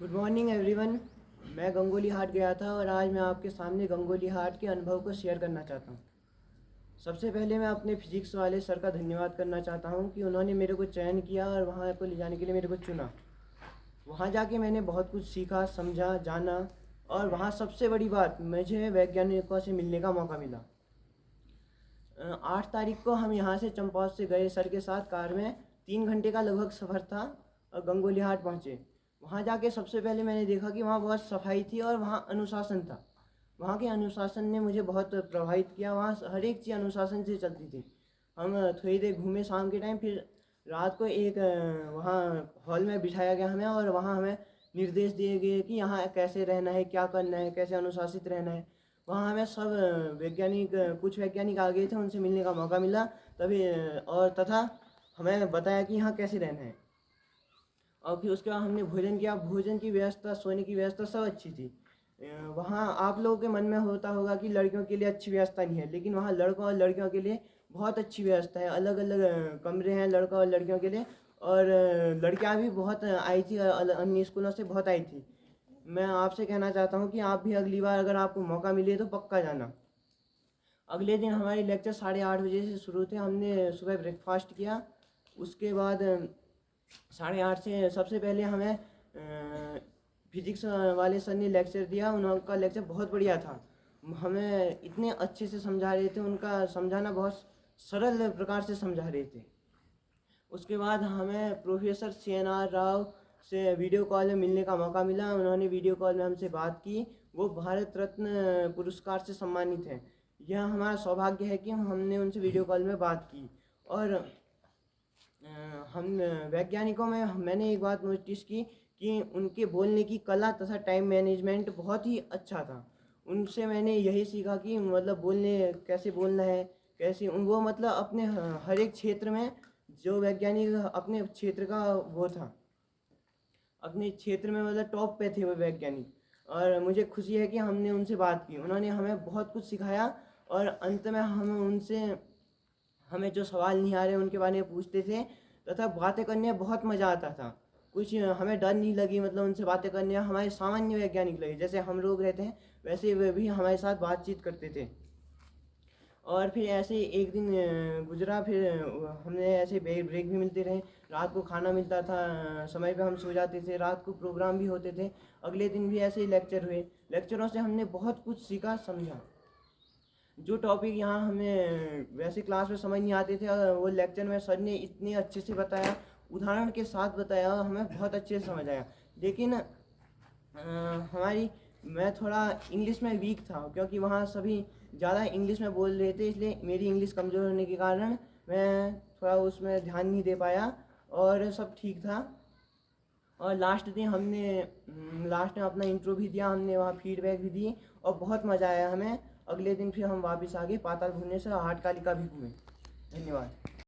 Good morning everyone. मैं गंगोली हाट गया था और आज मैं आपके सामने गंगोली हाट के अनुभव को शेयर करना चाहता हूँ। सबसे पहले मैं अपने फिजिक्स वाले सर का धन्यवाद करना चाहता हूँ कि उन्होंने मेरे को चयन किया और वहाँ को ले जाने के लिए मेरे को चुना। वहाँ जाके मैंने बहुत कुछ सीखा, समझा, जाना और वहाँ सबसे बड़ी बात, मुझे वैज्ञानिकों से मिलने का मौका मिला। 8 तारीख को हम यहाँ से चंपावत से गए सर के साथ कार में। 3 घंटे का लगभग सफ़र था और गंगोली हाट पहुँचे। वहाँ जाके सबसे पहले मैंने देखा कि वहाँ बहुत सफाई थी और वहाँ अनुशासन था। वहाँ के अनुशासन ने मुझे बहुत प्रभावित किया। वहाँ हर एक चीज़ अनुशासन से चलती थी। हम थोड़ी देर घूमे शाम के टाइम, फिर रात को एक वहाँ हॉल में बिठाया गया हमें और वहाँ हमें निर्देश दिए गए कि यहाँ कैसे रहना है, क्या करना है, कैसे अनुशासित रहना है। वहाँ हमें सब वैज्ञानिक, कुछ वैज्ञानिक आ गए थे, उनसे मिलने का मौका मिला तभी और तथा हमें बताया कि यहाँ कैसे रहना है। और फिर उसके बाद हमने भोजन किया। भोजन की व्यवस्था, सोने की व्यवस्था सब अच्छी थी। वहाँ आप लोगों के मन में होता होगा कि लड़कियों के लिए अच्छी व्यवस्था नहीं है, लेकिन वहाँ लड़कों और लड़कियों के लिए बहुत अच्छी व्यवस्था है। अलग अलग कमरे हैं लड़कों और लड़कियों के लिए। और लड़कियाँ भी बहुत आई थी, अन्य स्कूलों से बहुत आई थी। मैं आपसे कहना चाहता हूँ कि आप भी अगली बार अगर आपको मौका मिले तो पक्का जाना। अगले दिन हमारे लेक्चर 8:30 बजे से शुरू थे। हमने सुबह ब्रेकफास्ट किया। उसके बाद 8:30 से सबसे पहले हमें फिजिक्स वाले सर ने लेक्चर दिया। उनका लेक्चर बहुत बढ़िया था। हमें इतने अच्छे से समझा रहे थे, उनका समझाना बहुत सरल प्रकार से समझा रहे थे। उसके बाद हमें प्रोफेसर CNR राव से वीडियो कॉल में मिलने का मौका मिला। उन्होंने वीडियो कॉल में हमसे बात की। वो भारत रत्न पुरस्कार से सम्मानित हैं। यह हमारा सौभाग्य है कि हमने उनसे वीडियो कॉल में बात की। और हम वैज्ञानिकों में मैंने एक बात नोटिस की कि उनके बोलने की कला तथा टाइम मैनेजमेंट बहुत ही अच्छा था। उनसे मैंने यही सीखा कि मतलब बोलने कैसे बोलना है, कैसे वो मतलब अपने हर एक क्षेत्र में, जो वैज्ञानिक अपने क्षेत्र का वो था, अपने क्षेत्र में मतलब टॉप पे थे वो वैज्ञानिक। और मुझे खुशी है कि हमने उनसे बात की। उन्होंने हमें बहुत कुछ सिखाया और अंत में हम उनसे, हमें जो सवाल नहीं आ रहे उनके बारे में पूछते थे तथा बातें करने में बहुत मज़ा आता था। कुछ हमें डर नहीं लगी, मतलब उनसे बातें करने में हमारे सामान्य वैज्ञानिक लगे, जैसे हम लोग रहते हैं वैसे वे भी हमारे साथ बातचीत करते थे। और फिर ऐसे ही एक दिन गुजरा। फिर हमने ऐसे ब्रेक भी मिलते रहे। रात को खाना मिलता था, समय पे हम सो जाते थे। रात को प्रोग्राम भी होते थे। अगले दिन भी ऐसे ही लेक्चर हुए। लेक्चरों से हमने बहुत कुछ सीखा, समझा। जो टॉपिक यहाँ हमें वैसे क्लास में समझ नहीं आते थे, वो लेक्चर में सर ने इतने अच्छे से बताया, उदाहरण के साथ बताया, हमें बहुत अच्छे से समझ आया। लेकिन हमारी, मैं थोड़ा इंग्लिश में वीक था क्योंकि वहाँ सभी ज़्यादा इंग्लिश में बोल रहे थे, इसलिए मेरी इंग्लिश कमज़ोर होने के कारण मैं थोड़ा उसमें ध्यान नहीं दे पाया और सब ठीक था। और लास्ट दिन हमने लास्ट में अपना इंट्रो भी दिया, हमने वहाँ फीडबैक भी दी और बहुत मज़ा आया हमें। अगले दिन फिर हम वापस आ गए पाताल भुवनेश्वर, हाट कालिका भी घूमे। धन्यवाद।